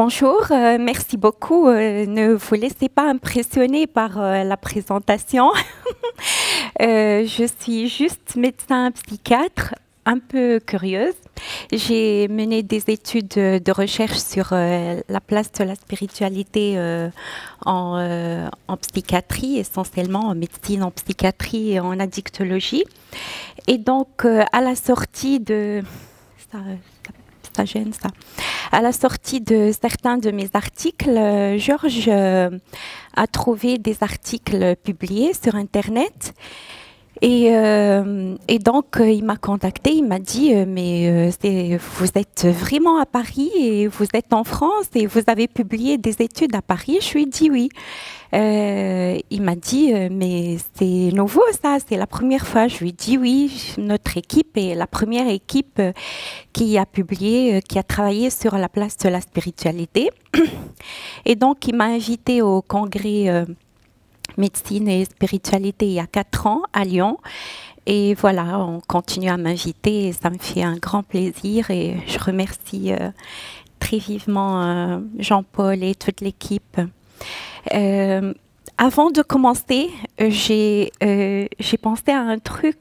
Bonjour, merci beaucoup. Ne vous laissez pas impressionner par la présentation. Je suis juste médecin psychiatre, un peu curieuse. J'ai mené des études de recherche sur la place de la spiritualité en psychiatrie, essentiellement en médecine, en psychiatrie et en addictologie. Et donc, à la sortie de... ça gêne, ça. À la sortie de certains de mes articles, Georges a trouvé des articles publiés sur Internet. Et donc, il m'a contacté, il m'a dit mais vous êtes vraiment à Paris et vous êtes en France et vous avez publié des études à Paris. Je lui ai dit oui. Il m'a dit mais c'est nouveau ça, c'est la première fois. Je lui ai dit oui, notre équipe est la première équipe qui a publié, qui a travaillé sur la place de la spiritualité. Et donc, il m'a invité au congrès médecine et spiritualité il y a 4 ans à Lyon. Et voilà, on continue à m'inviter et ça me fait un grand plaisir. Et je remercie très vivement Jean-Paul et toute l'équipe. Avant de commencer, j'ai pensé à un truc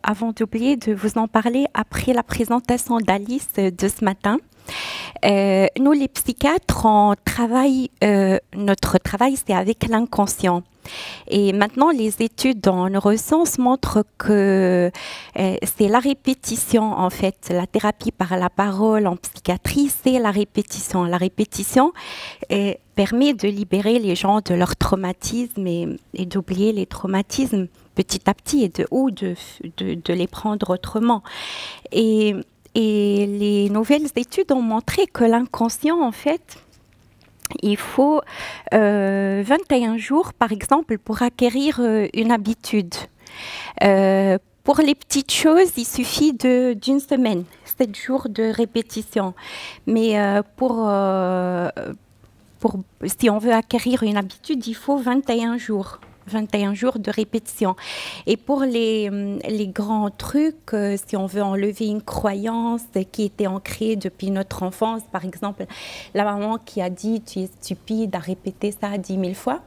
avant d'oublier de vous en parler après la présentation d'Alice de ce matin. Nous, les psychiatres, notre travail, c'est avec l'inconscient. Et maintenant, les études en neurosciences montrent que c'est la répétition, en fait. La thérapie par la parole en psychiatrie, c'est la répétition. La répétition permet de libérer les gens de leur traumatisme et d'oublier les traumatismes petit à petit ou de les prendre autrement. Et les nouvelles études ont montré que l'inconscient, en fait, il faut 21 jours, par exemple, pour acquérir une habitude. Pour les petites choses, il suffit d'une semaine, 7 jours de répétition. Mais si on veut acquérir une habitude, il faut 21 jours. 21 jours de répétition. Et pour les grands trucs, si on veut enlever une croyance qui était ancrée depuis notre enfance, par exemple, la maman qui a dit « tu es stupide » à répéter ça 10 000 fois,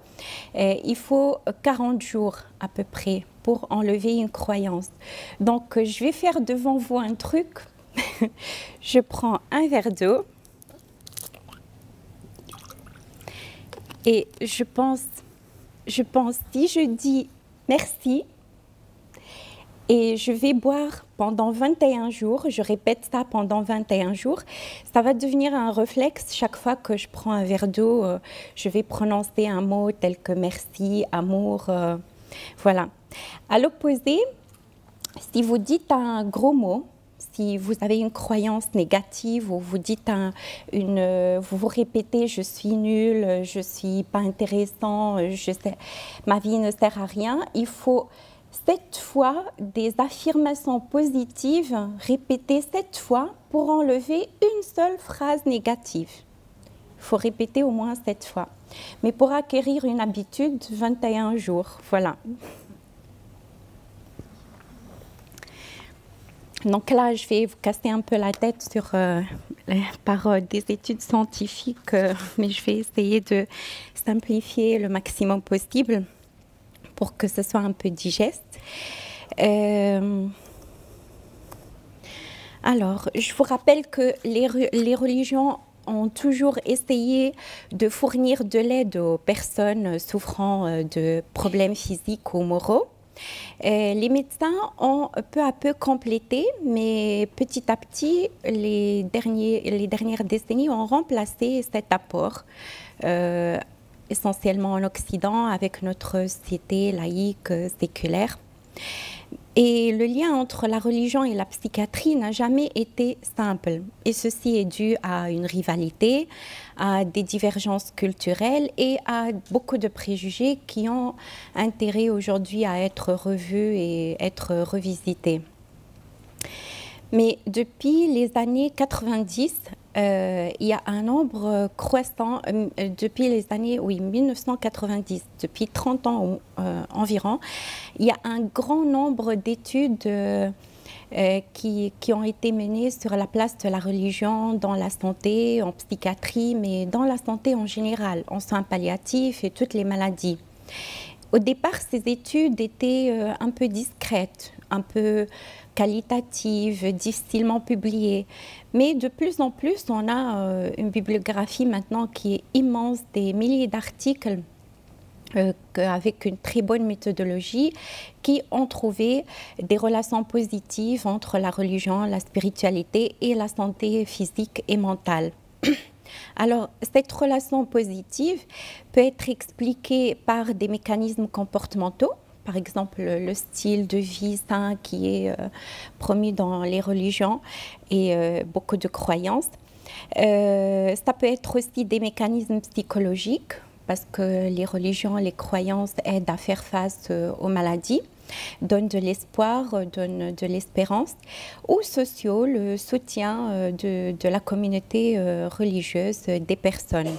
il faut 40 jours à peu près pour enlever une croyance. Donc, je vais faire devant vous un truc. Je prends un verre d'eau et je pense, si je dis merci, et je vais boire pendant 21 jours, je répète ça pendant 21 jours, ça va devenir un réflexe. Chaque fois que je prends un verre d'eau, je vais prononcer un mot tel que merci, amour, voilà. À l'opposé, si vous dites un gros mot, si vous avez une croyance négative ou vous dites vous répétez « je suis nul, je ne suis pas intéressant, ma vie ne sert à rien », il faut 7 fois des affirmations positives répétées 7 fois pour enlever une seule phrase négative. Il faut répéter au moins 7 fois. Mais pour acquérir une habitude, 21 jours, voilà. Donc là, je vais vous casser un peu la tête par des études scientifiques, mais je vais essayer de simplifier le maximum possible pour que ce soit un peu digeste. Alors, je vous rappelle que les religions ont toujours essayé de fournir de l'aide aux personnes souffrant de problèmes physiques ou moraux. Les médecins ont peu à peu complété, mais petit à petit, les dernières décennies ont remplacé cet apport, essentiellement en Occident, avec notre société laïque, séculaire. Et le lien entre la religion et la psychiatrie n'a jamais été simple. Et ceci est dû à une rivalité, à des divergences culturelles et à beaucoup de préjugés qui ont intérêt aujourd'hui à être revus et être revisités. Mais depuis les années 90, il y a un nombre croissant, depuis les années 1990, depuis 30 ans environ, il y a un grand nombre d'études qui ont été menées sur la place de la religion dans la santé, en psychiatrie, mais dans la santé en général, en soins palliatifs et toutes les maladies. Au départ, ces études étaient un peu discrètes, un peu qualitatives, difficilement publiées. Mais de plus en plus, on a une bibliographie maintenant qui est immense, des milliers d'articles avec une très bonne méthodologie, qui ont trouvé des relations positives entre la religion, la spiritualité et la santé physique et mentale. Alors, cette relation positive peut être expliquée par des mécanismes comportementaux, par exemple le style de vie sain qui est promu dans les religions et beaucoup de croyances. Ça peut être aussi des mécanismes psychologiques, parce que les religions, les croyances aident à faire face aux maladies, donnent de l'espoir, donnent de l'espérance, ou sociaux, le soutien de la communauté religieuse des personnes.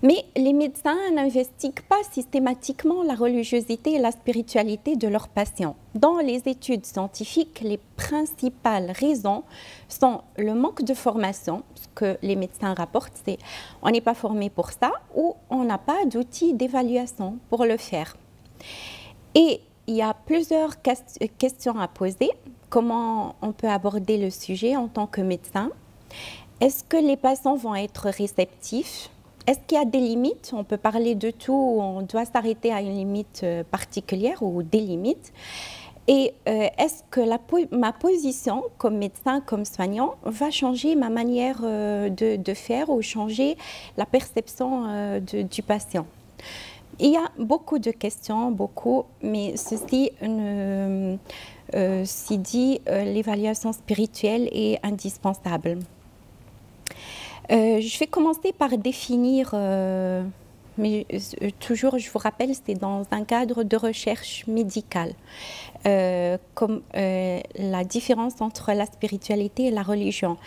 Mais les médecins n'investiguent pas systématiquement la religiosité et la spiritualité de leurs patients. Dans les études scientifiques, les principales raisons sont le manque de formation, ce que les médecins rapportent, c'est on n'est pas formé pour ça ou on n'a pas d'outils d'évaluation pour le faire. Et il y a plusieurs questions à poser. Comment on peut aborder le sujet en tant que médecin? Est-ce que les patients vont être réceptifs? Est-ce qu'il y a des limites? On peut parler de tout, on doit s'arrêter à une limite particulière ou des limites. Et est-ce que ma position comme médecin, comme soignant, va changer ma manière de faire ou changer la perception du patient? Il y a beaucoup de questions, mais ceci si dit, l'évaluation spirituelle est indispensable. Je vais commencer par définir, mais toujours je vous rappelle, c'est dans un cadre de recherche médicale, comme la différence entre la spiritualité et la religion.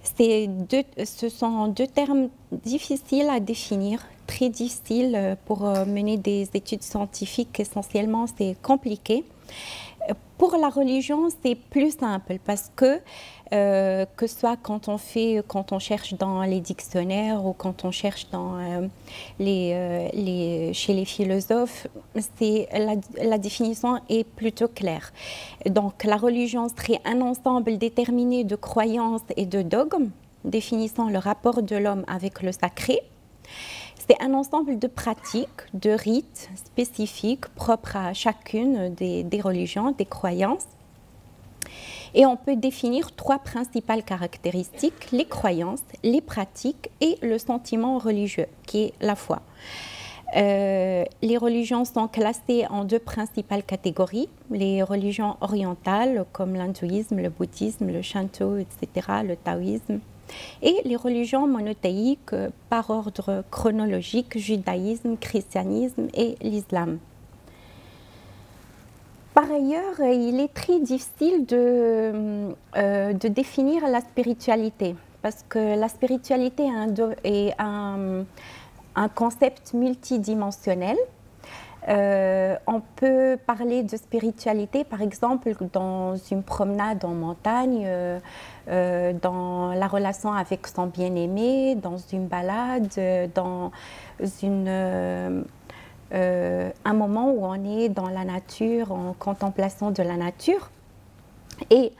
Ce sont deux termes difficiles à définir, très difficiles pour mener des études scientifiques. Essentiellement, c'est compliqué. Pour la religion, c'est plus simple parce que ce soit quand on cherche dans les dictionnaires ou quand on cherche dans chez les philosophes, la définition est plutôt claire. Donc la religion serait un ensemble déterminé de croyances et de dogmes définissant le rapport de l'homme avec le sacré. C'est un ensemble de pratiques, de rites spécifiques propres à chacune des religions, des croyances. Et on peut définir trois principales caractéristiques: les croyances, les pratiques et le sentiment religieux, qui est la foi. Les religions sont classées en deux principales catégories: les religions orientales comme l'hindouisme, le bouddhisme, le shinto, etc., le taoïsme, et les religions monothéiques par ordre chronologique: judaïsme, christianisme et l'islam. Par ailleurs, il est très difficile de définir la spiritualité, parce que la spiritualité est un concept multidimensionnel. On peut parler de spiritualité, par exemple, dans une promenade en montagne, dans la relation avec son bien-aimé, dans une balade, dans un moment où on est dans la nature, en contemplation de la nature. Et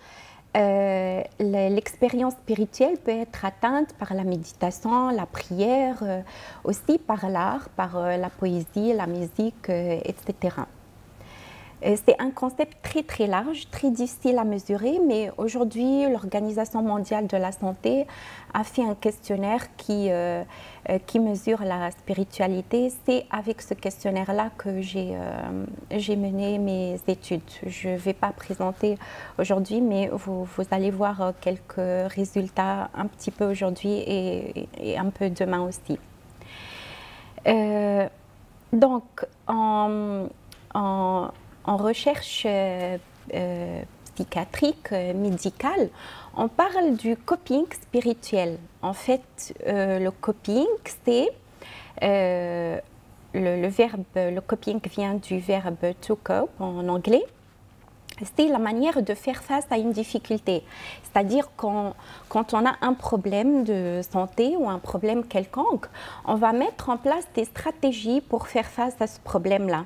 l'expérience spirituelle peut être atteinte par la méditation, la prière, aussi par l'art, par la poésie, la musique, etc. C'est un concept très très large, très difficile à mesurer, mais aujourd'hui l'Organisation mondiale de la santé a fait un questionnaire qui mesure la spiritualité. C'est avec ce questionnaire-là que j'ai mené mes études. Je ne vais pas présenter aujourd'hui, mais vous allez voir quelques résultats un petit peu aujourd'hui et un peu demain aussi. Donc, en recherche psychiatrique, médicale, on parle du coping spirituel. En fait, le coping, c'est le coping vient du verbe to cope en anglais. c'est la manière de faire face à une difficulté. C'est-à-dire quand on a un problème de santé ou un problème quelconque, on va mettre en place des stratégies pour faire face à ce problème-là.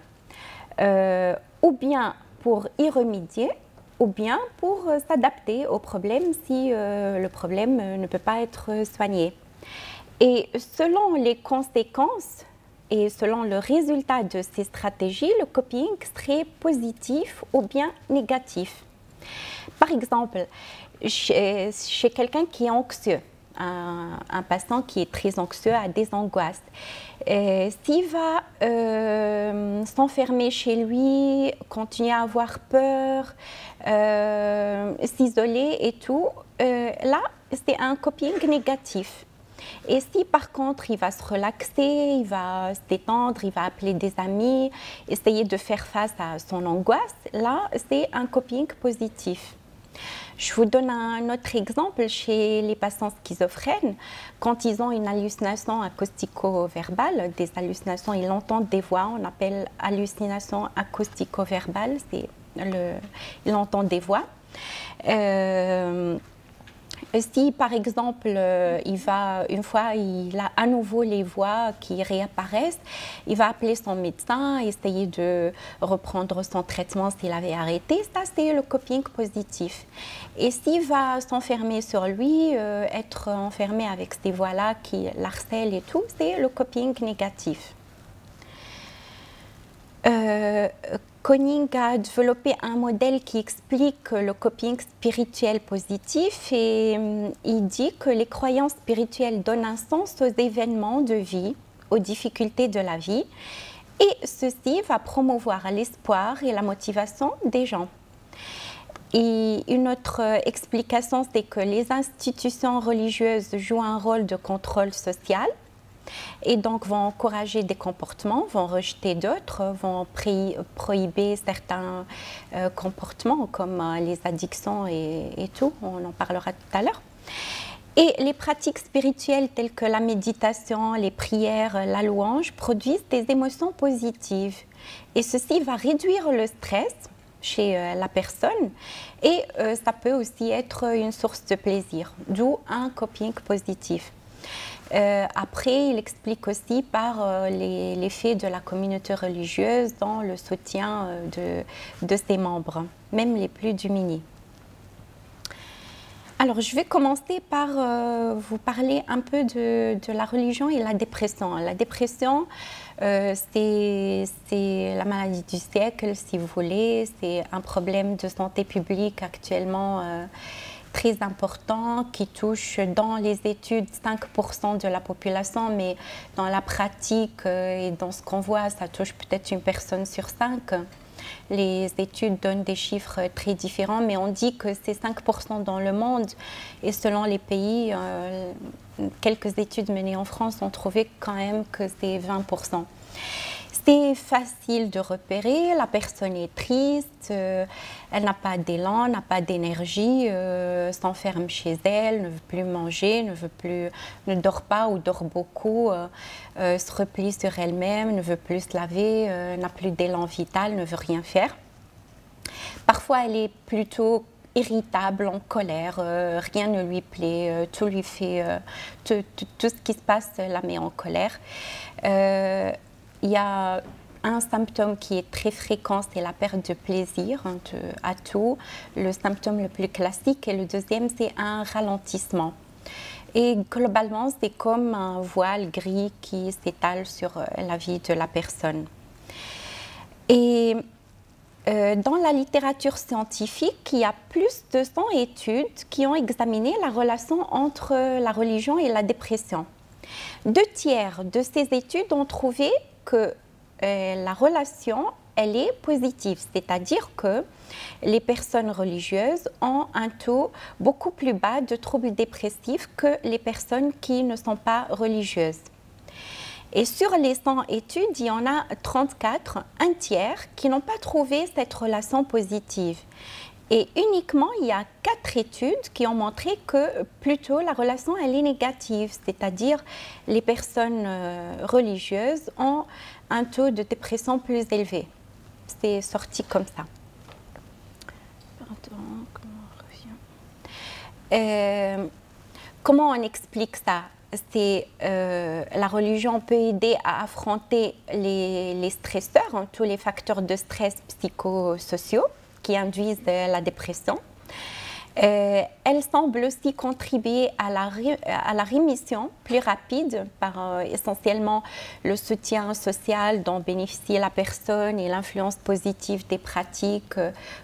Ou bien pour y remédier, ou bien pour s'adapter au problème si le problème ne peut pas être soigné. Et selon les conséquences et selon le résultat de ces stratégies, le coping serait positif ou bien négatif. Par exemple, chez quelqu'un qui est anxieux, un patient qui est très anxieux, a des angoisses, s'il va s'enfermer chez lui, continuer à avoir peur, s'isoler et tout, là, c'est un coping négatif. Et si par contre il va se relaxer, il va se détendre, il va appeler des amis, essayer de faire face à son angoisse, là c'est un coping positif. Je vous donne un autre exemple chez les patients schizophrènes. Quand ils ont une hallucination acoustico-verbale, des hallucinations, ils entendent des voix, on appelle hallucination acoustico-verbale, ils entendent des voix. Si par exemple, une fois il a à nouveau les voix qui réapparaissent, il va appeler son médecin, essayer de reprendre son traitement s'il avait arrêté, ça c'est le coping positif. Et s'il va s'enfermer sur lui, être enfermé avec ces voix-là qui l'harcèlent et tout, c'est le coping négatif. Koenig a développé un modèle qui explique le coping spirituel positif et il dit que les croyances spirituelles donnent un sens aux événements de vie, aux difficultés de la vie, et ceci va promouvoir l'espoir et la motivation des gens. Et une autre explication, c'est que les institutions religieuses jouent un rôle de contrôle social et donc vont encourager des comportements, vont rejeter d'autres, vont prohiber certains comportements comme les addictions et tout, on en parlera tout à l'heure. Et les pratiques spirituelles telles que la méditation, les prières, la louange produisent des émotions positives et ceci va réduire le stress chez la personne et ça peut aussi être une source de plaisir, d'où un coping positif. Après, il explique aussi par l'effet de la communauté religieuse dans le soutien de ses membres, même les plus démunis. Alors, je vais commencer par vous parler un peu de la religion et la dépression. La dépression, c'est la maladie du siècle, si vous voulez. C'est un problème de santé publique actuellement très important qui touche dans les études 5% de la population, mais dans la pratique et dans ce qu'on voit, ça touche peut-être une personne sur 5. Les études donnent des chiffres très différents, mais on dit que c'est 5% dans le monde et selon les pays, quelques études menées en France ont trouvé quand même que c'est 20%. C'est facile de repérer, la personne est triste, elle n'a pas d'élan, n'a pas d'énergie, s'enferme chez elle, ne veut plus manger, ne dort pas ou dort beaucoup, se replie sur elle-même, ne veut plus se laver, n'a plus d'élan vital, ne veut rien faire. Parfois, elle est plutôt irritable, en colère, rien ne lui plaît, tout lui fait, tout ce qui se passe la met en colère. Il y a un symptôme qui est très fréquent, c'est la perte de plaisir à tout. Le symptôme le plus classique. Et le deuxième, c'est un ralentissement. Et globalement, c'est comme un voile gris qui s'étale sur la vie de la personne. Et dans la littérature scientifique, il y a plus de 100 études qui ont examiné la relation entre la religion et la dépression. 2/3 de ces études ont trouvé que la relation, elle est positive, c'est-à-dire que les personnes religieuses ont un taux beaucoup plus bas de troubles dépressifs que les personnes qui ne sont pas religieuses. Et sur les 100 études, il y en a 34, un tiers, qui n'ont pas trouvé cette relation positive. Et uniquement, il y a 4 études qui ont montré que plutôt la relation elle est négative, c'est-à-dire les personnes religieuses ont un taux de dépression plus élevé. C'est sorti comme ça. Comment on explique ça? C'est la religion peut aider à affronter les stresseurs, hein, tous les facteurs de stress psychosociaux qui induisent la dépression. Elle semble aussi contribuer à la rémission plus rapide par essentiellement le soutien social dont bénéficie la personne et l'influence positive des pratiques.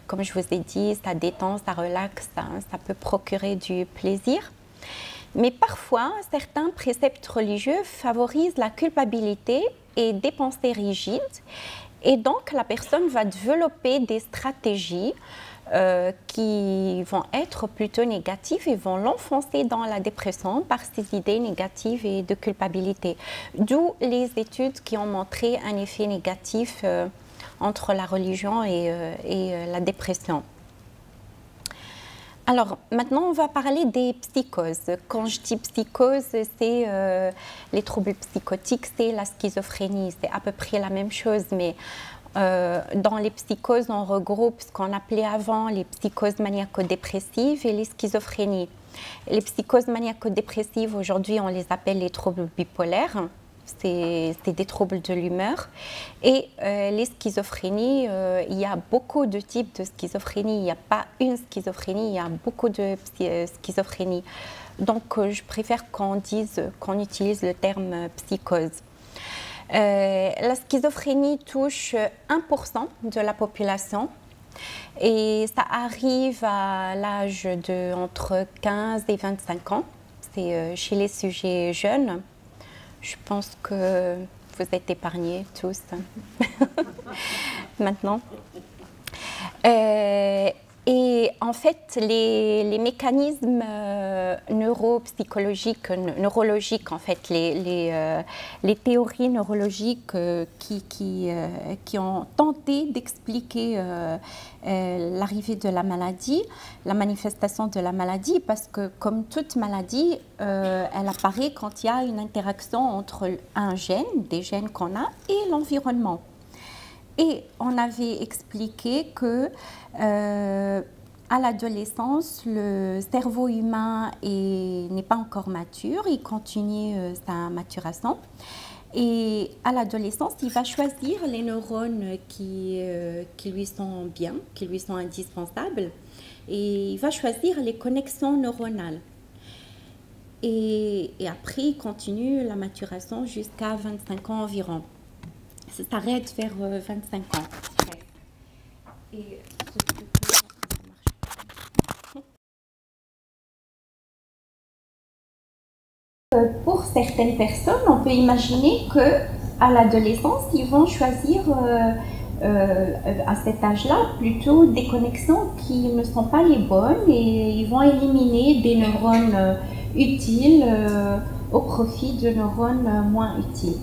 Comme je vous ai dit, ça détend, ça relaxe, ça peut procurer du plaisir. Mais parfois, certains préceptes religieux favorisent la culpabilité et des pensées rigides. Et donc, la personne va développer des stratégies qui vont être plutôt négatives et vont l'enfoncer dans la dépression par ces idées négatives et de culpabilité. D'où les études qui ont montré un effet négatif entre la religion et la dépression. Alors, maintenant, on va parler des psychoses. Quand je dis psychose, c'est les troubles psychotiques, c'est la schizophrénie. C'est à peu près la même chose, mais dans les psychoses, on regroupe ce qu'on appelait avant les psychoses maniaco-dépressives et les schizophrénies. Les psychoses maniaco-dépressives, aujourd'hui, on les appelle les troubles bipolaires. C'est des troubles de l'humeur. Et les schizophrénies, il y a beaucoup de types de schizophrénie. Il n'y a pas une schizophrénie, il y a beaucoup de schizophrénie. Donc, je préfère qu'on utilise le terme psychose. La schizophrénie touche 1% de la population et ça arrive à l'âge de entre 15 et 25 ans. C'est chez les sujets jeunes. Je pense que vous êtes épargnés tous maintenant. Et en fait, les mécanismes neurologiques, en fait, les théories neurologiques qui ont tenté d'expliquer l'arrivée de la maladie, la manifestation de la maladie, parce que comme toute maladie, elle apparaît quand il y a une interaction entre un gène, des gènes qu'on a, et l'environnement. Et on avait expliqué que à l'adolescence, le cerveau humain n'est pas encore mature, il continue sa maturation. Et à l'adolescence, il va choisir les neurones qui lui sont bien, qui lui sont indispensables, et il va choisir les connexions neuronales. Et après, il continue la maturation jusqu'à 25 ans environ. Ça s'arrête vers 25 ans. Et pour certaines personnes, on peut imaginer qu'à l'adolescence, ils vont choisir à cet âge-là plutôt des connexions qui ne sont pas les bonnes et ils vont éliminer des neurones utiles au profit de neurones moins utiles.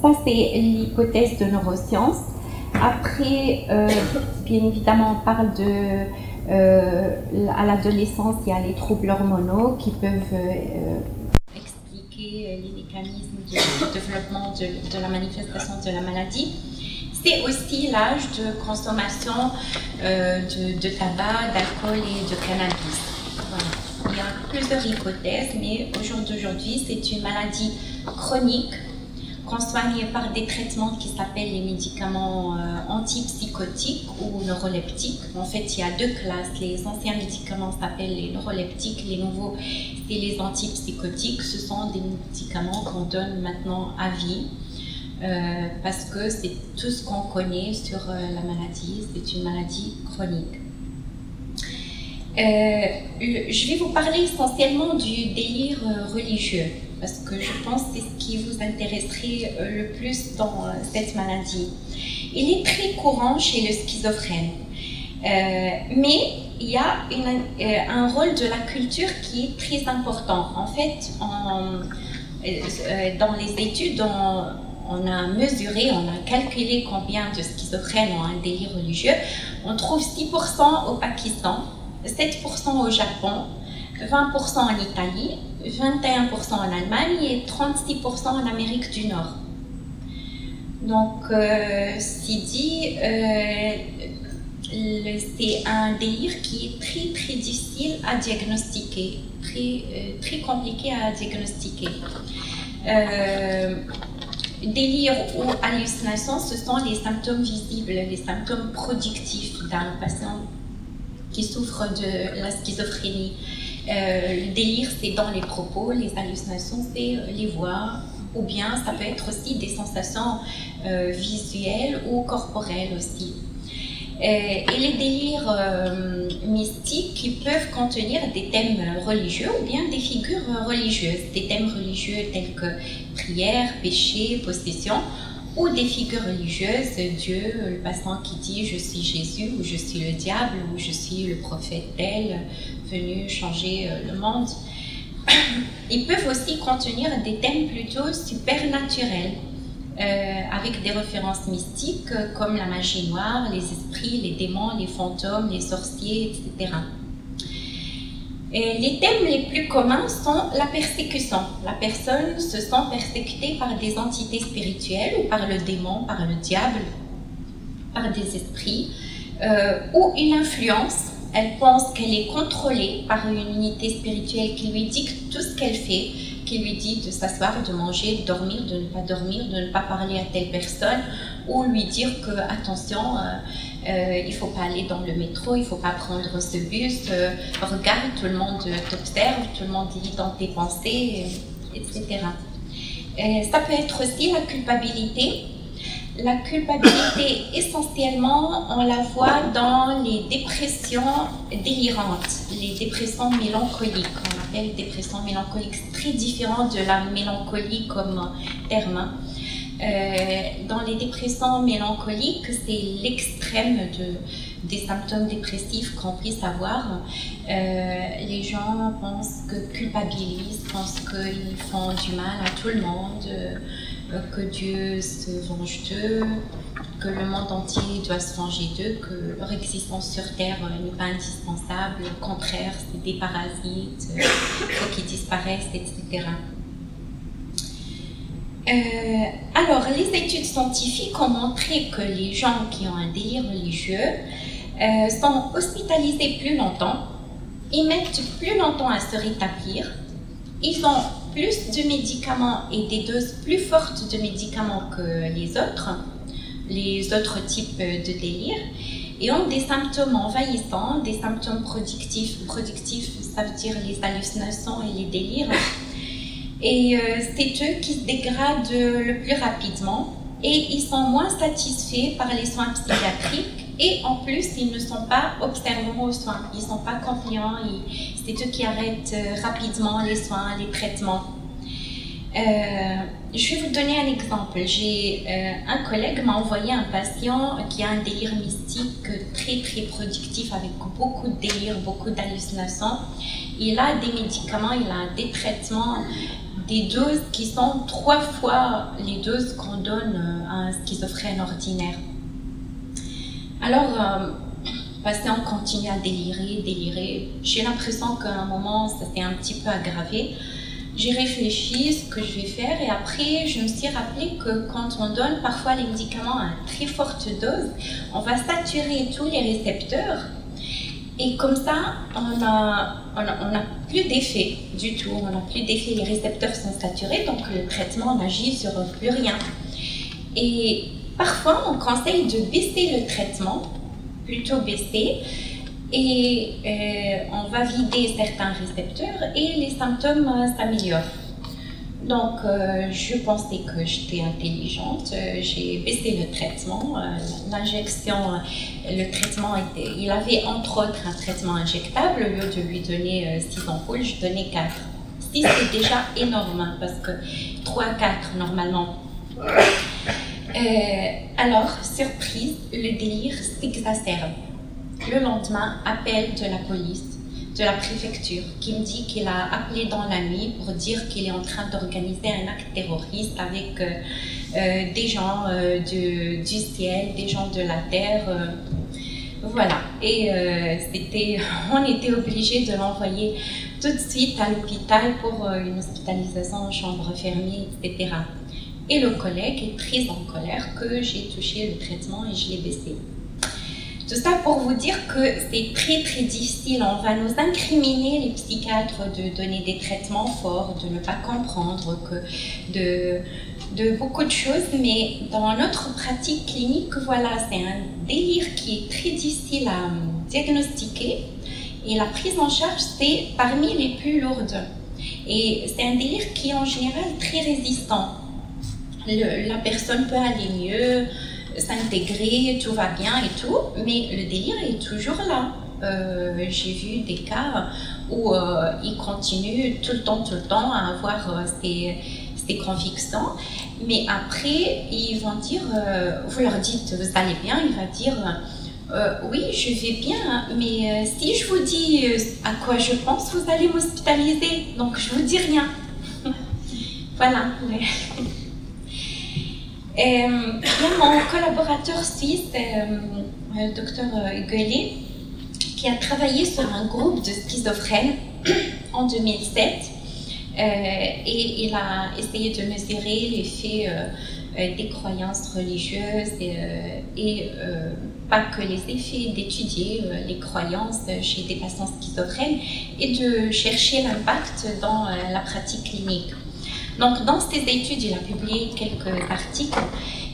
Ça, c'est l'hypothèse de neurosciences. Après, bien évidemment, on parle à l'adolescence, il y a les troubles hormonaux qui peuvent expliquer les mécanismes de développement de la manifestation de la maladie. C'est aussi l'âge de consommation de tabac, d'alcool et de cannabis. Voilà. Il y a plusieurs hypothèses, mais au jour d'aujourd'hui, c'est une maladie chronique qu'on soigne par des traitements qui s'appellent les médicaments antipsychotiques ou neuroleptiques. En fait, il y a deux classes. Les anciens médicaments s'appellent les neuroleptiques, les nouveaux, c'est les antipsychotiques. Ce sont des médicaments qu'on donne maintenant à vie parce que c'est tout ce qu'on connaît sur la maladie. C'est une maladie chronique. Je vais vous parler essentiellement du délire religieux, parce que je pense que c'est ce qui vous intéresserait le plus dans cette maladie. Il est très courant chez le schizophrène, mais il y a un rôle de la culture qui est très important. En fait, dans les études, on a mesuré, on a calculé combien de schizophrènes ont un délire religieux. On trouve 6% au Pakistan, 7% au Japon, 20% en Italie, 21% en Allemagne et 36% en Amérique du Nord. Donc, c'est un délire qui est très difficile à diagnostiquer, très compliqué à diagnostiquer. Délire ou hallucination, ce sont les symptômes visibles, les symptômes productifs d'un patient qui souffre de la schizophrénie. Le délire, c'est dans les propos, les hallucinations, c'est les voix, ou bien ça peut être aussi des sensations visuelles ou corporelles aussi. Et les délires mystiques qui peuvent contenir des thèmes religieux ou bien des figures religieuses, des thèmes religieux tels que prière, péché, possession, ou des figures religieuses, Dieu, le patient qui dit je suis Jésus, ou je suis le diable, ou je suis le prophète tel, venu changer le monde. Ils peuvent aussi contenir des thèmes plutôt supernaturels, avec des références mystiques comme la magie noire, les esprits, les démons, les fantômes, les sorciers, etc. Et les thèmes les plus communs sont la persécution. La personne se sent persécutée par des entités spirituelles ou par le démon, par le diable, par des esprits, ou une influence. Elle pense qu'elle est contrôlée par une unité spirituelle qui lui dicte tout ce qu'elle fait, qui lui dit de s'asseoir, de manger, de dormir, de ne pas dormir, de ne pas parler à telle personne, ou lui dire que, attention, il ne faut pas aller dans le métro, il ne faut pas prendre ce bus, regarde, tout le monde t'observe, tout le monde lit dans tes pensées, etc. Ça peut être aussi la culpabilité. La culpabilité, essentiellement, on la voit dans les dépressions délirantes, les dépressions mélancoliques. On appelle dépression mélancolique, c'est très différent de la mélancolie comme terme. Dans les dépressions mélancoliques, c'est l'extrême des symptômes dépressifs qu'on puisse avoir. Les gens pensent que culpabilisent, pensent qu'ils font du mal à tout le monde, que Dieu se venge d'eux, que le monde entier doit se venger d'eux, que leur existence sur Terre n'est pas indispensable, au contraire, c'est des parasites, il faut qu'ils disparaissent, etc. Alors, les études scientifiques ont montré que les gens qui ont un délire religieux sont hospitalisés plus longtemps, ils mettent plus longtemps à se rétablir, ils ont plus de médicaments et des doses plus fortes de médicaments que les autres types de délire, et ont des symptômes envahissants, des symptômes productifs, ça veut dire les hallucinations et les délires. Et c'est eux qui se dégradent le plus rapidement et ils sont moins satisfaits par les soins psychiatriques et en plus ils ne sont pas observants aux soins, ils ne sont pas confiants, c'est eux qui arrêtent rapidement les soins, les traitements. Je vais vous donner un exemple. J'ai un collègue m'a envoyé un patient qui a un délire mystique très productif avec beaucoup de délire, beaucoup d'hallucinations. Il a des médicaments, il a des traitements, des doses qui sont 3 fois les doses qu'on donne à un schizophrène ordinaire. Alors, le patient continue à délirer. J'ai l'impression qu'à un moment, ça s'est un petit peu aggravé. J'ai réfléchi ce que je vais faire et après, je me suis rappelé que quand on donne parfois les médicaments à une très forte dose, on va saturer tous les récepteurs. Et comme ça, on n'a plus d'effet du tout, on n'a plus d'effet, les récepteurs sont saturés, donc le traitement n'agit sur plus rien. Et parfois, on conseille de baisser le traitement, plutôt baisser, et on va vider certains récepteurs et les symptômes s'améliorent. Donc, je pensais que j'étais intelligente, j'ai baissé le traitement, l'injection, le traitement, il avait entre autres un traitement injectable, au lieu de lui donner 6 ampoules, je donnais 4. 6 c'est déjà énorme, hein, parce que 3 à 4 normalement. Alors, surprise, le délire s'exacerbe. Le lendemain, appel de la police, de la préfecture, qui me dit qu'il a appelé dans la nuit pour dire qu'il est en train d'organiser un acte terroriste avec des gens du ciel, des gens de la terre. Voilà. Et on était obligé de l'envoyer tout de suite à l'hôpital pour une hospitalisation en chambre fermée, etc. Et le collègue est très en colère que j'ai touché le traitement et je l'ai baissé. Tout ça pour vous dire que c'est très très difficile. On va nous incriminer, les psychiatres, de donner des traitements forts, de ne pas comprendre de beaucoup de choses, mais dans notre pratique clinique, voilà, c'est un délire qui est très difficile à diagnostiquer, et la prise en charge, c'est parmi les plus lourdes. Et c'est un délire qui est en général très résistant. La personne peut aller mieux, s'intégrer, tout va bien et tout, mais le délire est toujours là. J'ai vu des cas où ils continuent tout le temps à avoir ces convictions, mais après ils vont dire, vous leur dites vous allez bien, il va dire oui je vais bien, mais si je vous dis à quoi je pense, vous allez m'hospitaliser, donc je vous dis rien. Voilà. Il y a mon collaborateur suisse, le docteur Gueulet, qui a travaillé sur un groupe de schizophrènes en 2007, et il a essayé de mesurer l'effet des croyances religieuses et pas que les effets, d'étudier les croyances chez des patients schizophrènes et de chercher l'impact dans la pratique clinique. Donc, dans ces études, il a publié quelques articles.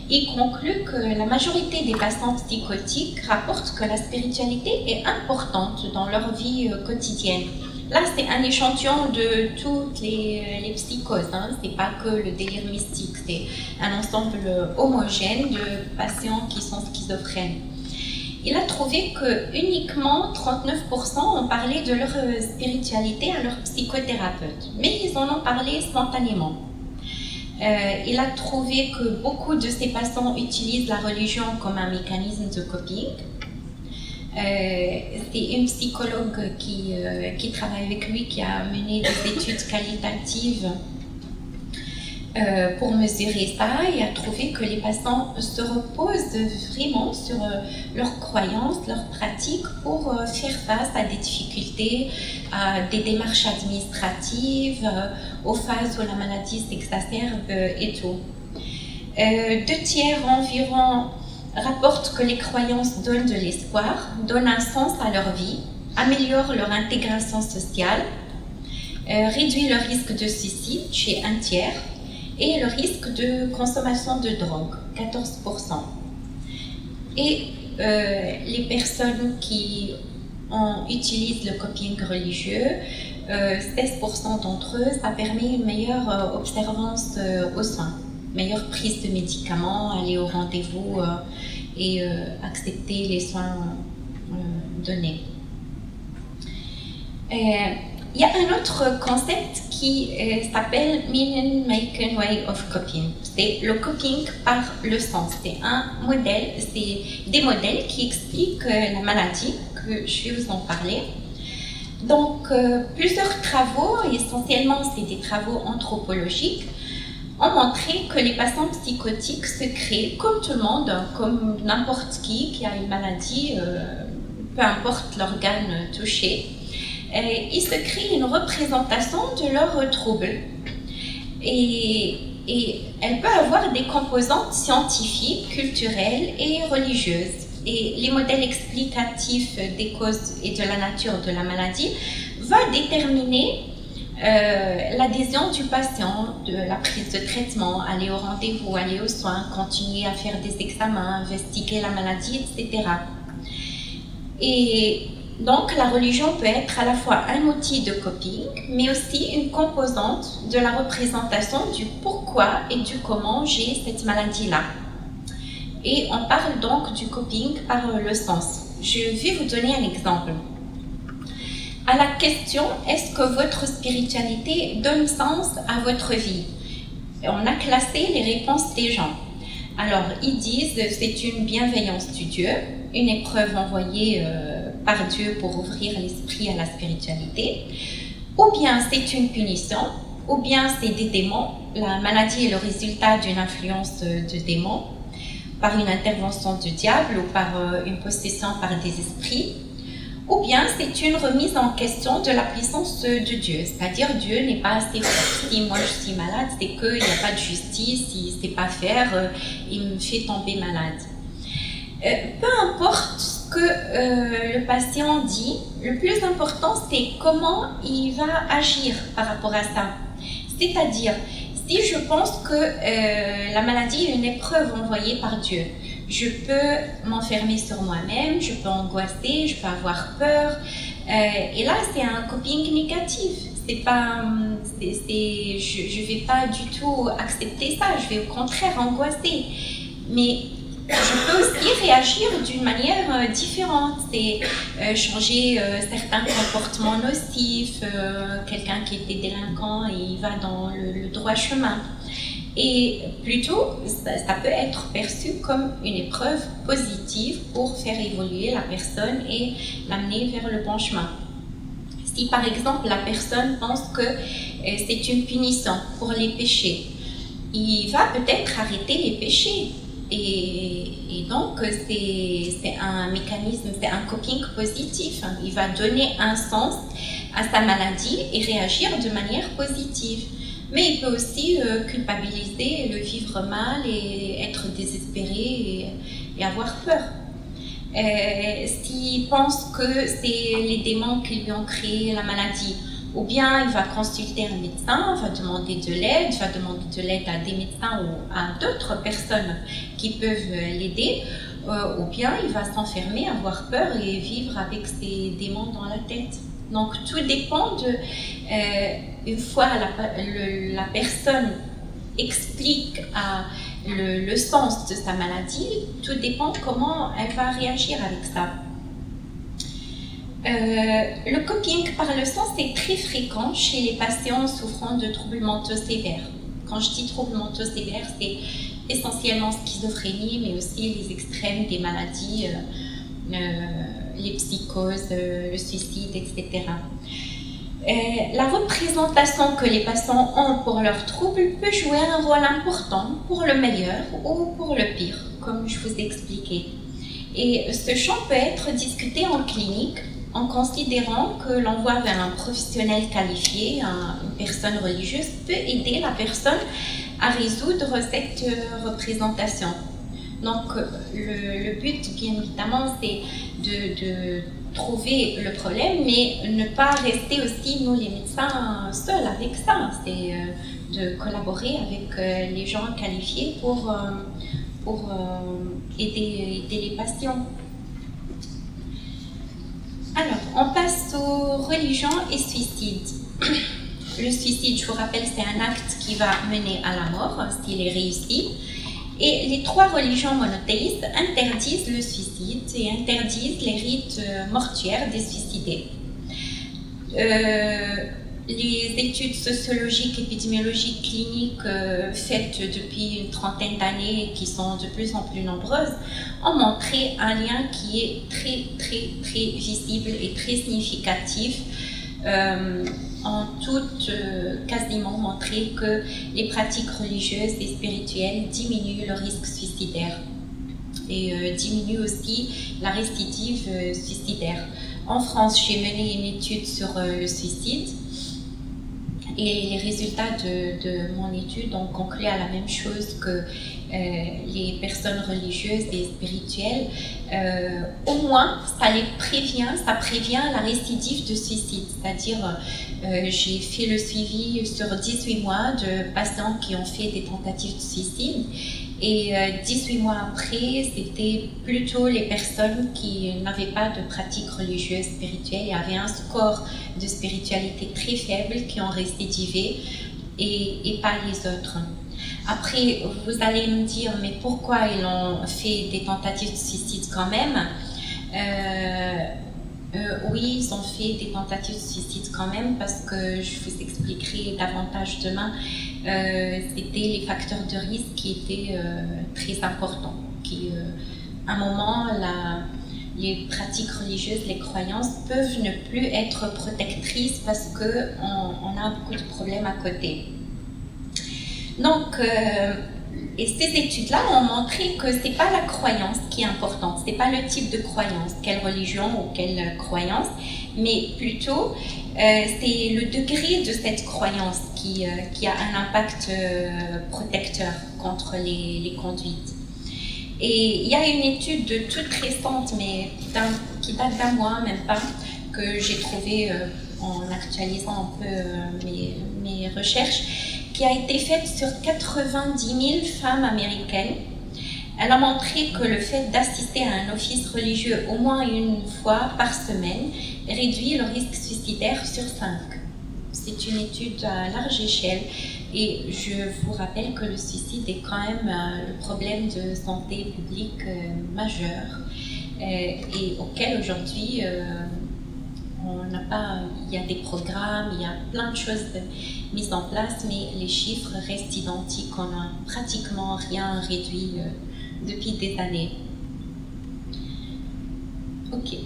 Il conclut que la majorité des patients psychotiques rapportent que la spiritualité est importante dans leur vie quotidienne. Là, c'est un échantillon de toutes les psychoses, hein. C'est pas que le délire mystique, c'est un ensemble homogène de patients qui sont schizophrènes. Il a trouvé que uniquement 39% ont parlé de leur spiritualité à leur psychothérapeute, mais ils en ont parlé spontanément. Il a trouvé que beaucoup de ces patients utilisent la religion comme un mécanisme de coping. C'est une psychologue qui travaille avec lui qui a mené des études qualitatives pour mesurer ça, et a trouvé que les patients se reposent vraiment sur leurs croyances, leurs pratiques pour faire face à des difficultés, à des démarches administratives, aux phases où la maladie s'exacerbe et tout. 2/3 environ rapportent que les croyances donnent de l'espoir, donnent un sens à leur vie, améliorent leur intégration sociale, réduisent le risque de suicide chez 1/3, et le risque de consommation de drogue, 14%. Et les personnes qui utilisent le coping religieux, 16% d'entre eux, ça permet une meilleure observance aux soins, meilleure prise de médicaments, aller au rendez-vous et accepter les soins donnés. Il y a un autre concept qui s'appelle Meaning-Making Way of Coping. C'est le coping par le sens. C'est un modèle, c'est des modèles qui expliquent la maladie, que je vais vous en parler. Donc, plusieurs travaux, essentiellement c'est des travaux anthropologiques, ont montré que les patients psychotiques se créent comme tout le monde, comme n'importe qui a une maladie, peu importe l'organe touché. Ils se créent une représentation de leurs troubles. Et elle peut avoir des composantes scientifiques, culturelles et religieuses. Et les modèles explicatifs des causes et de la nature de la maladie vont déterminer l'adhésion du patient, de la prise de traitement, aller au rendez-vous, aller aux soins, continuer à faire des examens, investiguer la maladie, etc. Et donc, la religion peut être à la fois un outil de coping, mais aussi une composante de la représentation du pourquoi et du comment j'ai cette maladie-là. Et on parle donc du coping par le sens. Je vais vous donner un exemple. À la question « Est-ce que votre spiritualité donne sens à votre vie ?» On a classé les réponses des gens. Alors, ils disent « C'est une bienveillance du Dieu, une épreuve envoyée par Dieu pour ouvrir l'esprit à la spiritualité, ou bien c'est une punition, ou bien c'est des démons, la maladie est le résultat d'une influence de démons, par une intervention du diable ou par une possession par des esprits, ou bien c'est une remise en question de la puissance de Dieu, c'est-à-dire Dieu n'est pas assez fort. Si moi je suis malade, c'est qu'il n'y a pas de justice, il ne sait pas faire, il me fait tomber malade. Peu importe ce que le patient dit, le plus important, c'est comment il va agir par rapport à ça. C'est-à-dire, si je pense que la maladie est une épreuve envoyée par Dieu, je peux m'enfermer sur moi-même, je peux angoisser, je peux avoir peur. Et là, c'est un coping négatif. C'est pas, je vais pas du tout accepter ça, je vais au contraire angoisser. Mais je peux aussi réagir d'une manière différente. C'est changer certains comportements nocifs. Quelqu'un qui était délinquant, il va dans le droit chemin. Et plutôt, ça peut être perçu comme une épreuve positive pour faire évoluer la personne et l'amener vers le bon chemin. Si par exemple la personne pense que c'est une punition pour les péchés, il va peut-être arrêter les péchés. Et donc c'est un mécanisme, c'est un coping positif. Il va donner un sens à sa maladie et réagir de manière positive. Mais il peut aussi culpabiliser, le vivre mal et être désespéré et avoir peur. S'il pense que c'est les démons qui lui ont créé la maladie, ou bien il va consulter un médecin, va demander de l'aide à des médecins ou à d'autres personnes qui peuvent l'aider, ou bien il va s'enfermer, avoir peur et vivre avec ces démons dans la tête. Donc tout dépend de, une fois la personne explique le sens de sa maladie, tout dépend comment elle va réagir avec ça. Le coping par le sang, c'est très fréquent chez les patients souffrant de troubles mentaux sévères. Quand je dis troubles mentaux sévères, c'est essentiellement schizophrénie, mais aussi les extrêmes des maladies, les psychoses, le suicide, etc. La représentation que les patients ont pour leurs troubles peut jouer un rôle important pour le meilleur ou pour le pire, comme je vous ai expliqué. Et ce champ peut être discuté en clinique en considérant que l'envoi vers un professionnel qualifié, une personne religieuse, peut aider la personne à résoudre cette représentation. Donc le but, bien évidemment, c'est de trouver le problème, mais ne pas rester aussi, nous les médecins, seuls avec ça. C'est de collaborer avec les gens qualifiés pour aider les patients. Alors, on passe aux religions et suicides. Le suicide, je vous rappelle, c'est un acte qui va mener à la mort, s'il est réussi. Et les trois religions monothéistes interdisent le suicide et interdisent les rites mortuaires des suicidés. Les études sociologiques, épidémiologiques, cliniques faites depuis une trentaine d'années et qui sont de plus en plus nombreuses ont montré un lien qui est très visible et très significatif. Ont toutes quasiment montré que les pratiques religieuses et spirituelles diminuent le risque suicidaire et diminuent aussi la récidive suicidaire. En France, j'ai mené une étude sur le suicide et les résultats de mon étude ont conclu à la même chose que les personnes religieuses et spirituelles. Au moins, ça prévient la récidive de suicide. C'est-à-dire, j'ai fait le suivi sur 18 mois de patients qui ont fait des tentatives de suicide. Et 18 mois après, c'était plutôt les personnes qui n'avaient pas de pratique religieuse, spirituelle, et avaient un score de spiritualité très faible qui ont récidivé et pas les autres. Après, vous allez me dire, mais pourquoi ils ont fait des tentatives de suicide quand même? Oui, ils ont fait des tentatives de suicide quand même parce que je vous expliquerai davantage demain. C'était les facteurs de risque qui étaient très importants. À un moment, les pratiques religieuses, les croyances peuvent ne plus être protectrices parce qu'on a beaucoup de problèmes à côté. Donc, et ces études-là ont montré que ce n'est pas la croyance qui est importante, ce n'est pas le type de croyance, quelle religion ou quelle croyance, mais plutôt c'est le degré de cette croyance qui a un impact protecteur contre les conduites. Et il y a une étude toute récente, mais qui date d'un mois, même pas, que j'ai trouvée en actualisant un peu mes recherches, qui a été faite sur 90 000 femmes américaines. Elle a montré que le fait d'assister à un office religieux au moins une fois par semaine réduit le risque suicidaire sur 5. C'est une étude à large échelle et je vous rappelle que le suicide est quand même le problème de santé publique majeur et auquel aujourd'hui on n'a pas, il y a des programmes, il y a plein de choses mises en place, mais les chiffres restent identiques, on n'a pratiquement rien réduit depuis des années. Ok.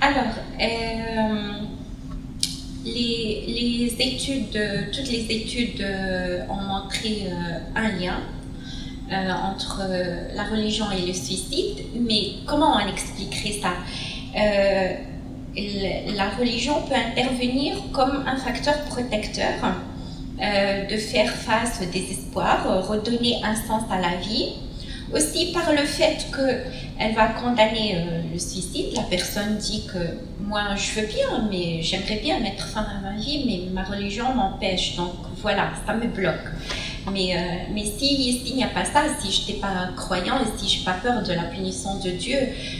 Alors, les études, toutes les études ont montré un lien entre la religion et le suicide, mais comment on expliquerait ça? La religion peut intervenir comme un facteur protecteur, de faire face au désespoir, redonner un sens à la vie. Aussi par le fait qu'elle va condamner le suicide, la personne dit que moi je veux bien, mais j'aimerais bien mettre fin à ma vie, mais ma religion m'empêche, donc voilà, ça me bloque. Mais s'il n'y a pas ça, si je n'étais pas croyant et si je n'ai pas peur de la punition de Dieu,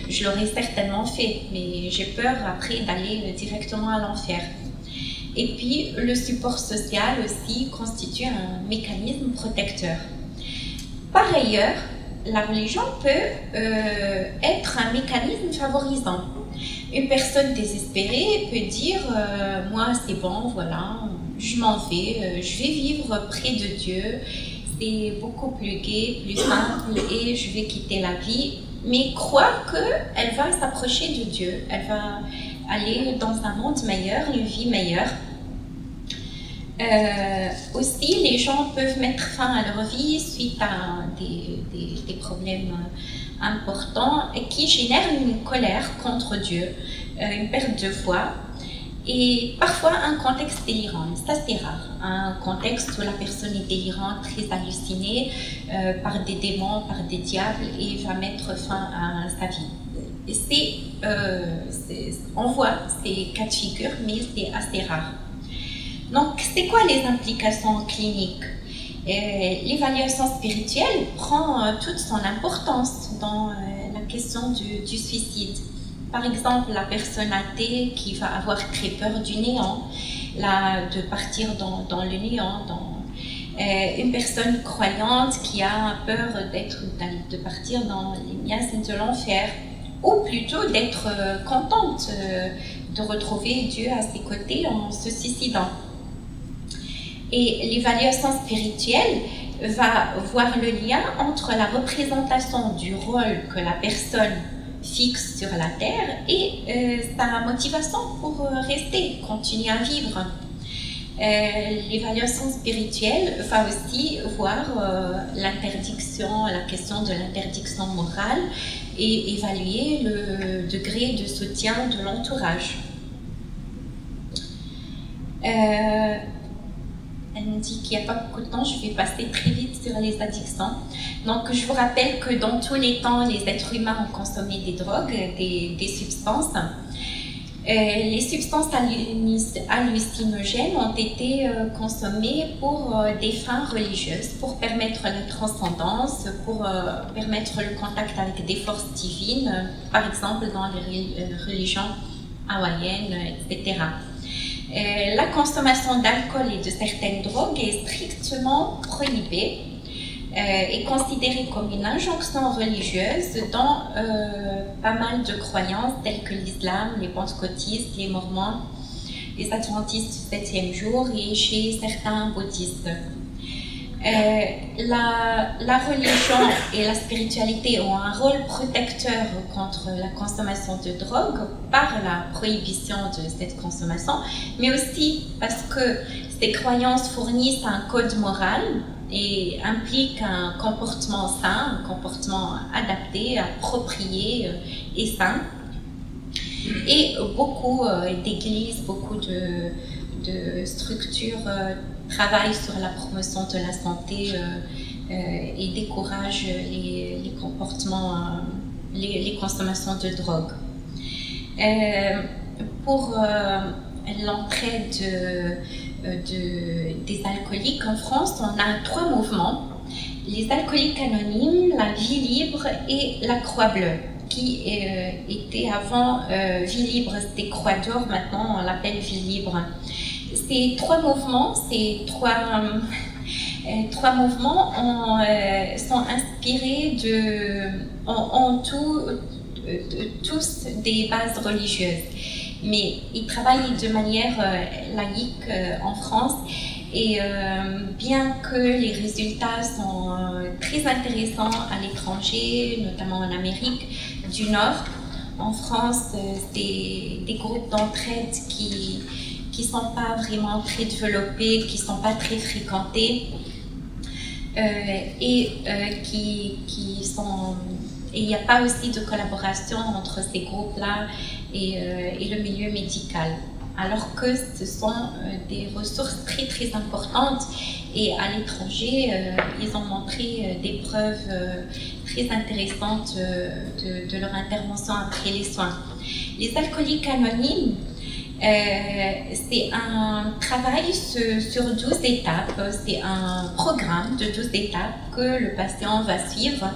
je l'aurais certainement fait, mais j'ai peur après d'aller directement à l'enfer. Et puis le support social aussi constitue un mécanisme protecteur. Par ailleurs, la religion peut être un mécanisme favorisant. Une personne désespérée peut dire moi c'est bon, voilà, je m'en vais, je vais vivre près de Dieu, c'est beaucoup plus gai, plus simple et je vais quitter la vie, mais croire qu'elle va s'approcher de Dieu, elle va aller dans un monde meilleur, une vie meilleure. Aussi, les gens peuvent mettre fin à leur vie suite à des problèmes importants et qui génèrent une colère contre Dieu, une perte de foi et parfois un contexte délirant. Ça, c'est rare. Un contexte où la personne est délirante, très hallucinée par des démons, par des diables et va mettre fin à sa vie. On voit ces cas de figure, mais c'est assez rare. Donc, c'est quoi les implications cliniques? L'évaluation spirituelle prend toute son importance dans la question du suicide. Par exemple, la personne athée qui va avoir très peur du néant, de partir dans le néant, une personne croyante qui a peur de partir dans les miasmes de l'enfer, ou plutôt d'être contente de retrouver Dieu à ses côtés en se suicidant. Et l'évaluation spirituelle va voir le lien entre la représentation du rôle que la personne fixe sur la Terre et sa motivation pour rester, continuer à vivre. L'évaluation spirituelle va aussi voir l'interdiction, la question de l'interdiction morale et évaluer le degré de soutien de l'entourage. Elle me dit qu'il n'y a pas beaucoup de temps, je vais passer très vite sur les addictions. Donc, je vous rappelle que dans tous les temps, les êtres humains ont consommé des drogues, des substances. Les substances hallucinogènes ont été consommées pour des fins religieuses, pour permettre la transcendance, pour permettre le contact avec des forces divines, par exemple dans les religions hawaïennes, etc. La consommation d'alcool et de certaines drogues est strictement prohibée et considérée comme une injonction religieuse dans pas mal de croyances telles que l'islam, les pentecôtistes, les mormons, les adventistes du 7e jour et chez certains bouddhistes. La religion et la spiritualité ont un rôle protecteur contre la consommation de drogue par la prohibition de cette consommation, mais aussi parce que ces croyances fournissent un code moral et impliquent un comportement sain, un comportement adapté, approprié et sain. Et beaucoup d'églises, beaucoup de structures travaillent sur la promotion de la santé et décourage les comportements, les consommations de drogue. Pour l'entraide des alcooliques en France, on a 3 mouvements: les alcooliques anonymes, la Vie Libre et la Croix Bleue, qui était avant Vie Libre, c'était Croix d'Or, maintenant on l'appelle Vie Libre. Ces 3 mouvements, trois mouvements sont inspirés ont tous des bases religieuses, mais ils travaillent de manière laïque en France, et bien que les résultats sont très intéressants à l'étranger, notamment en Amérique du Nord, en France, c'est des groupes d'entraide qui sont pas vraiment très développés, qui sont pas très fréquentés, et il n'y a pas aussi de collaboration entre ces groupes-là et le milieu médical, alors que ce sont des ressources très très importantes, et à l'étranger, ils ont montré des preuves très intéressantes de leur intervention après les soins. Les alcooliques anonymes, c'est un travail sur 12 étapes, c'est un programme de 12 étapes que le patient va suivre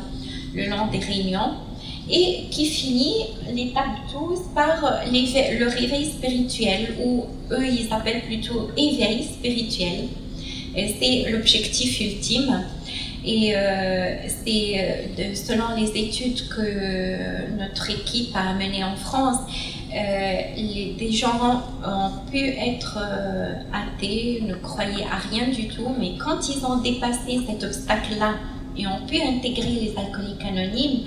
le long des réunions, et qui finit l'étape 12 par le réveil spirituel, ou eux ils appellent plutôt éveil spirituel. C'est l'objectif ultime, et c'est selon les études que notre équipe a menées en France, des gens ont pu être athées, ne croyaient à rien du tout, mais quand ils ont dépassé cet obstacle-là et ont pu intégrer les alcooliques anonymes,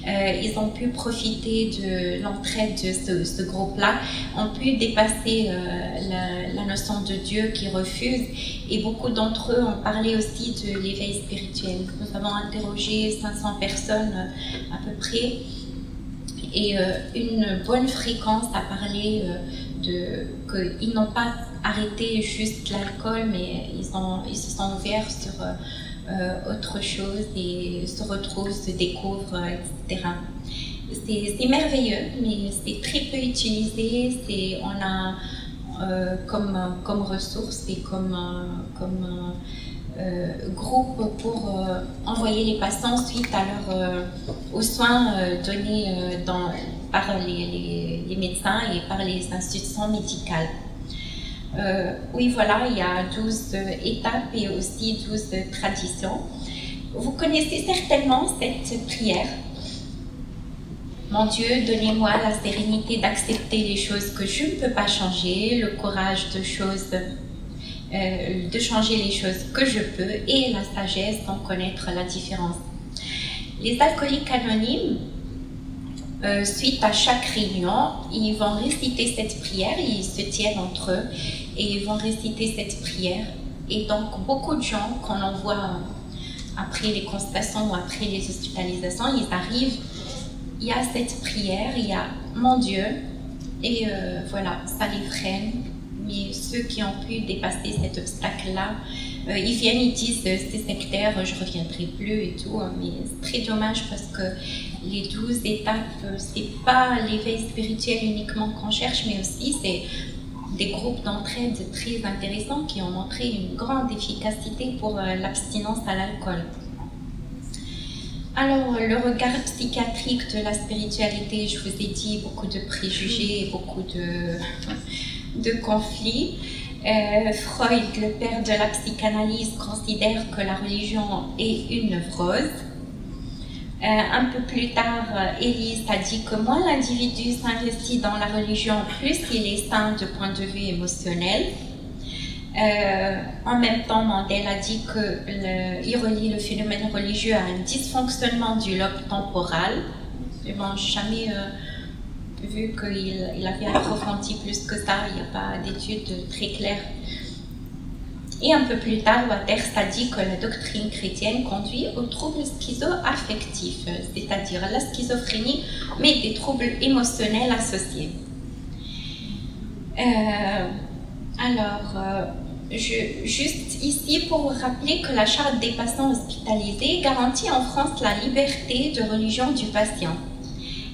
ils ont pu profiter de l'entraide de ce groupe-là, ont pu dépasser la notion de Dieu qu'ils refusent, et beaucoup d'entre eux ont parlé aussi de l'éveil spirituel. Nous avons interrogé 500 personnes à peu près, et une bonne fréquence a parlé qu'ils n'ont pas arrêté juste l'alcool, mais ils se sont ouverts sur autre chose, et se retrouvent, se découvrent, etc. C'est merveilleux, mais c'est très peu utilisé. On a comme ressource et comme groupe pour envoyer les patients suite aux soins donnés par les médecins et par les institutions médicales. Oui, voilà, il y a 12 étapes et aussi 12 traditions. Vous connaissez certainement cette prière. Mon Dieu, donnez-moi la sérénité d'accepter les choses que je ne peux pas changer, le courage de changer les choses que je peux, et la sagesse d'en connaître la différence. Les alcooliques anonymes, suite à chaque réunion, ils vont réciter cette prière, ils se tiennent entre eux et ils vont réciter cette prière. Et donc beaucoup de gens qu'on envoie après les consultations ou après les hospitalisations, ils arrivent, il y a cette prière, il y a mon Dieu, et voilà, ça les freine. Mais ceux qui ont pu dépasser cet obstacle-là, ils viennent, ils disent c'est sectaire, je ne reviendrai plus et tout, mais c'est très dommage parce que les 12 étapes, c'est pas l'éveil spirituel uniquement qu'on cherche, mais aussi c'est des groupes d'entraide très intéressants qui ont montré une grande efficacité pour l'abstinence à l'alcool. Alors, le regard psychiatrique de la spiritualité, je vous ai dit, beaucoup de préjugés, beaucoup de conflits. Freud, le père de la psychanalyse, considère que la religion est une névrose. Un peu plus tard, Ellis a dit que moins l'individu s'investit dans la religion, plus il est sain de point de vue émotionnel. En même temps, Mandel a dit qu'il relie le phénomène religieux à un dysfonctionnement du lobe temporal. Je n'ai jamais vu qu'il avait approfondi plus que ça, il n'y a pas d'études très claires. Et un peu plus tard, Waters a dit que la doctrine chrétienne conduit aux troubles schizoaffectifs, c'est-à-dire la schizophrénie, mais des troubles émotionnels associés. juste ici pour vous rappeler que la charte des patients hospitalisés garantit en France la liberté de religion du patient.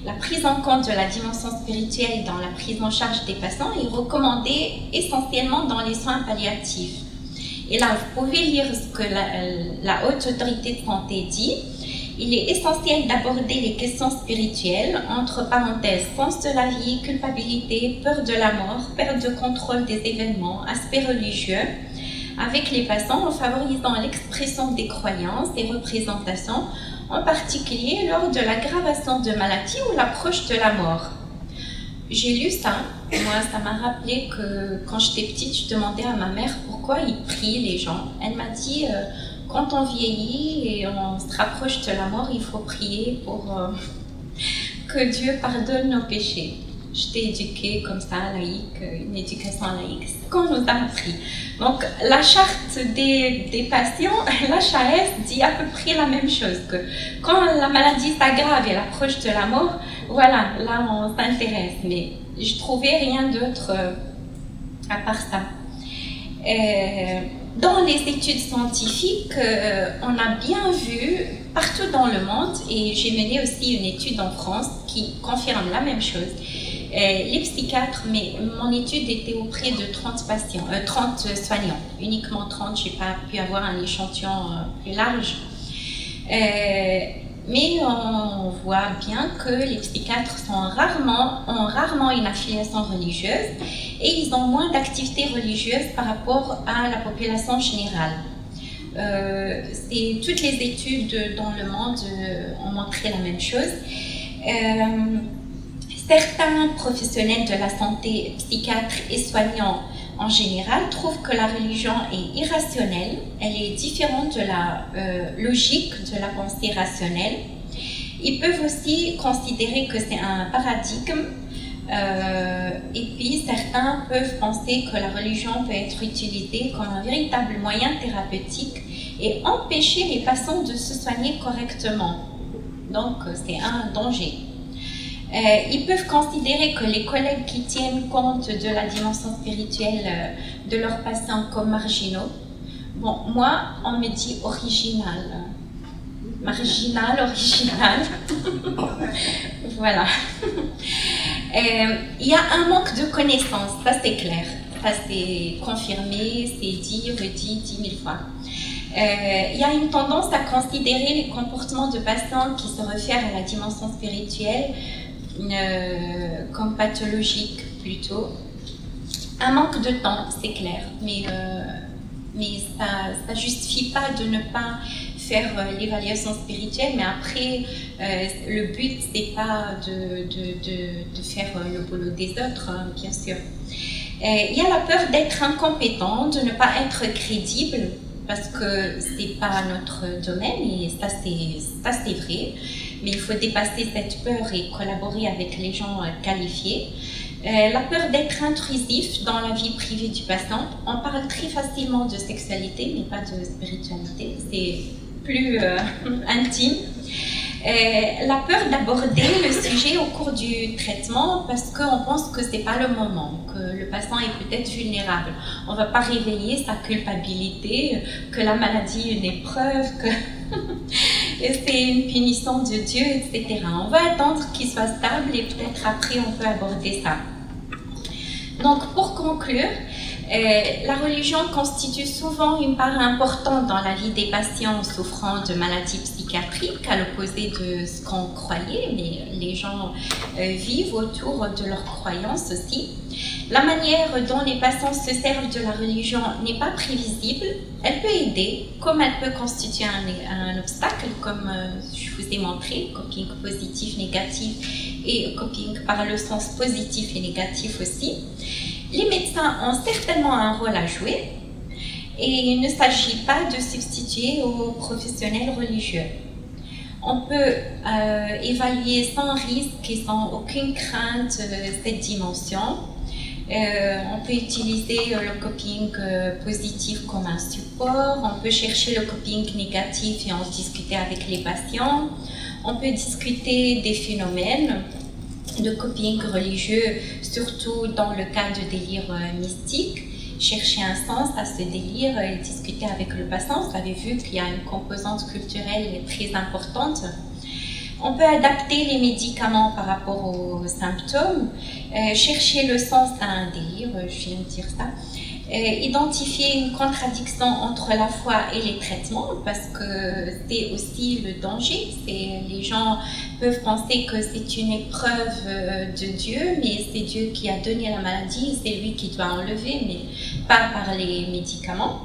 La prise en compte de la dimension spirituelle dans la prise en charge des patients est recommandée essentiellement dans les soins palliatifs. Et là, vous pouvez lire ce que la Haute Autorité de Santé dit. Il est essentiel d'aborder les questions spirituelles, entre parenthèses, sens de la vie, culpabilité, peur de la mort, perte de contrôle des événements, aspects religieux, avec les patients en favorisant l'expression des croyances et représentations, en particulier lors de l'aggravation de maladies ou l'approche de la mort. J'ai lu ça, moi ça m'a rappelé que quand j'étais petite, je demandais à ma mère pourquoi ils prient les gens. Elle m'a dit, quand on vieillit et on se rapproche de la mort, il faut prier pour que Dieu pardonne nos péchés. J'étais éduquée comme ça, laïque, une éducation laïque, c'est ce qu'on nous a appris. Donc la charte des patients, l'HAS, dit à peu près la même chose, que quand la maladie s'aggrave et l'approche de la mort, voilà, là on s'intéresse, mais je trouvais rien d'autre à part ça. Dans les études scientifiques, on a bien vu partout dans le monde, et j'ai mené aussi une étude en France qui confirme la même chose. Les psychiatres, mais mon étude était auprès de 30 patients, 30 soignants, uniquement 30, je n'ai pas pu avoir un échantillon plus large. Mais on voit bien que les psychiatres ont rarement une affiliation religieuse et ils ont moins d'activités religieuses par rapport à la population générale. Toutes les études dans le monde ont montré la même chose. Certains professionnels de la santé, psychiatres et soignants en général, trouvent que la religion est irrationnelle, elle est différente de la logique de la pensée rationnelle. Ils peuvent aussi considérer que c'est un paradigme, et puis certains peuvent penser que la religion peut être utilisée comme un véritable moyen thérapeutique et empêcher les patients de se soigner correctement. Donc c'est un danger. Ils peuvent considérer que les collègues qui tiennent compte de la dimension spirituelle de leurs patients comme marginaux. Bon, moi, on me dit original. Marginal, original. Voilà. Il y a un manque de connaissances, ça c'est clair. Ça c'est confirmé, c'est dit, redit 10 000 fois. Il y a une tendance à considérer les comportements de patients qui se réfèrent à la dimension spirituelle comme pathologique plutôt. Un manque de temps, c'est clair, mais ça ne justifie pas de ne pas faire l'évaluation spirituelle, mais après, le but, c'est pas de faire le boulot des autres, hein, bien sûr. Il y a la peur d'être incompétent, de ne pas être crédible, parce que c'est pas notre domaine, et ça c'est vrai. Mais il faut dépasser cette peur et collaborer avec les gens qualifiés. La peur d'être intrusif dans la vie privée du patient. On parle très facilement de sexualité, mais pas de spiritualité. C'est plus intime. La peur d'aborder le sujet au cours du traitement parce qu'on pense que c'est pas le moment, que le patient est peut-être vulnérable. On va pas réveiller sa culpabilité, que la maladie est une épreuve, que c'est une punition de Dieu, etc. On va attendre qu'il soit stable et peut-être après on peut aborder ça. Donc pour conclure, la religion constitue souvent une part importante dans la vie des patients souffrant de maladies psychiatriques, à l'opposé de ce qu'on croyait, mais les gens vivent autour de leurs croyances aussi. La manière dont les patients se servent de la religion n'est pas prévisible. Elle peut aider, comme elle peut constituer un obstacle, comme je vous ai montré, coping positif, négatif, et coping par le sens positif et négatif aussi. Les médecins ont certainement un rôle à jouer et il ne s'agit pas de substituer aux professionnels religieux. On peut évaluer sans risque et sans aucune crainte cette dimension. On peut utiliser le coping positif comme un support, on peut chercher le coping négatif et en discuter avec les patients. On peut discuter des phénomènes de coping religieux, surtout dans le cas de délire mystique. chercher un sens à ce délire et discuter avec le patient. Vous avez vu qu'il y a une composante culturelle très importante. On peut adapter les médicaments par rapport aux symptômes, chercher le sens à un délire, je viens de dire ça, identifier une contradiction entre la foi et les traitements, parce que c'est aussi le danger. Les gens peuvent penser que c'est une épreuve de Dieu, mais c'est Dieu qui a donné la maladie, c'est lui qui doit enlever, mais pas par les médicaments.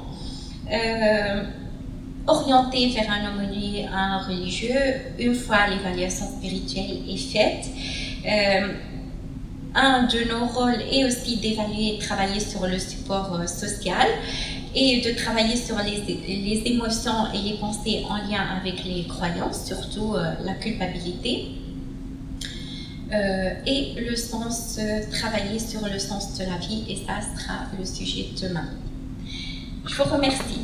Orienté vers un aumônier, un religieux, une fois l'évaluation spirituelle est faite. Un de nos rôles est aussi d'évaluer et travailler sur le support social et de travailler sur les émotions et les pensées en lien avec les croyances, surtout la culpabilité. Et le sens, travailler sur le sens de la vie, et ça sera le sujet de demain. Je vous remercie.